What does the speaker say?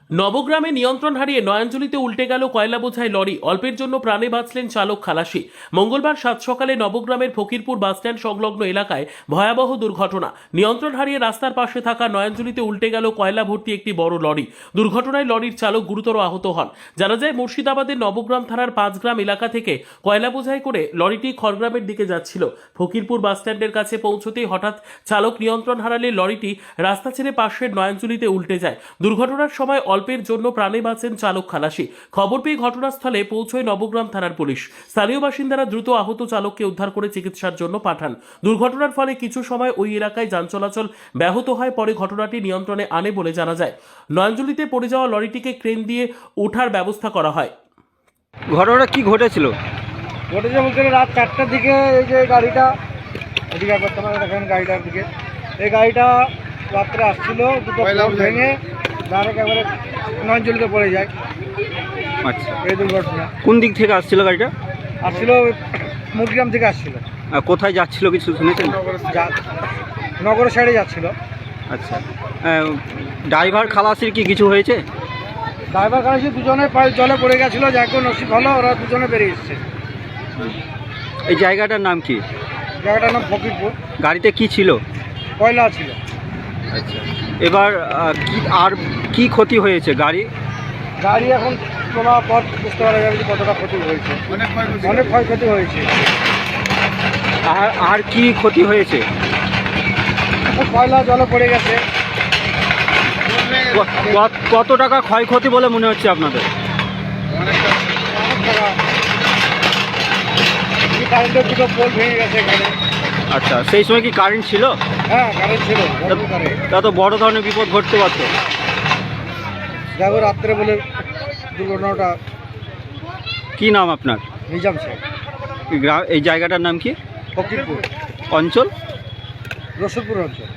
নবগ্রামে নিয়ন্ত্রণ হারিয়ে নয়াঞ্জলিতে উল্টে গেল কয়লা বোঝাই লরি। অল্পের জন্য প্রাণে বাঁচলেন চালক খালাসি। মঙ্গলবার সাত সকালে নবগ্রামের ফকিরপুর বাসস্ট্যান্ড সংলগ্ন এলাকায় ভয়াবহ দুর্ঘটনা। নিয়ন্ত্রণ হারিয়ে রাস্তার পাশে থাকা নয়াঞ্জলিতে উল্টে গেল কয়লা ভর্তি একটি বড় লরি। দুর্ঘটনায় লরির চালক গুরুতর আহত হন। জানা যায় মুর্শিদাবাদের নবগ্রাম থানার ৫ গ্রাম এলাকা থেকে কয়লা বোঝাই করে লরিটি খড়গ্রামের দিকে যাচ্ছিল। ফকিরপুর বাসস্ট্যান্ডের কাছে পৌঁছতেই হঠাৎ চালক নিয়ন্ত্রণ হারালে লরিটি রাস্তা ছেড়ে পাশের নয়াঞ্জলিতে উল্টে যায়। দুর্ঘটনার সময় অল্পের জন্য প্রাণে বাঁচেন চালক খালাসি। খবর পেয়ে ঘটনাস্থলে পৌঁছয় নবগ্রাম থানার পুলিশ। স্থানীয় বাসিন্দারা দ্রুত আহত চালককে উদ্ধার করে চিকিৎসার জন্য পাঠান। দুর্ঘটনার ফলে কিছু সময় ওই এলাকায় যান চলাচল ব্যাহত হয়। পরে ঘটনাটি নিয়ন্ত্রণে আনে বলে জানা যায়। নয়াঞ্জলিতে পড়ে যাওয়া লরিটিকে ক্রেন দিয়ে ওঠার ব্যবস্থা করা হয়। ঘটনাটা কি ঘটেছিল? ঘটেছে বলতে রাত 4টার দিকে এই যে গাড়িটা এদিকে করতে পারে দেখেন গাড়িটার দিকে, এই গাড়িটা রাত্রে আসছিল, দুটো পোল ভেঙে ডাইরেক্ট একেবারে নয়াঞ্জলিতে পড়ে যায়। আচ্ছা, এই দুর্ঘটনা। কোন দিক থেকে আসছিল গাড়িটা? আসছিল মুরগ্রাম থেকে আসছিল। কোথায় যাচ্ছিল কিছু শুনেছেন? নগর সাইডে যাচ্ছিল। আচ্ছা, ড্রাইভার খালাসির কি কিছু হয়েছে? ড্রাইভার কাছে দুজনে পায়ে জলে পড়ে গেছিল, যাকে নসিব হলো ওরা দুজনে বেরিয়ে এসছে। এই জায়গাটার নাম কি? জায়গাটার নাম ফকিরপুর। গাড়িতে কি ছিল? কয়লা ছিল। আচ্ছা, এবার কি ক্ষতি হয়েছে গাড়ি? গাড়ি এখন তোলা পথ বুঝতে পারা যাবে যে কতটা ক্ষতি হয়েছে। অনেক ক্ষয়ক্ষতি হয়েছে। আর কি ক্ষতি হয়েছে? কয়লা জলে পড়ে গেছে। কত টাকা ক্ষয়ক্ষতি বলে মনে হচ্ছে আপনাদের? অনেক টাকা। কারেন্টের দুটো পোল ভেঙে গেছে এখানে। আচ্ছা, সেই সময় কি কারেন্ট ছিল? হ্যাঁ, কারেন্ট ছিল। তা তো বড় ধরনের বিপদ ঘটতে পারতো। দেখো রাত্রে বলে দুর্ঘটনাটা। কি নাম আপনার? নিজাম সাহেব। এই জায়গাটার নাম কি? ফকিরপুর অঞ্চল? রসুলপুর অঞ্চল।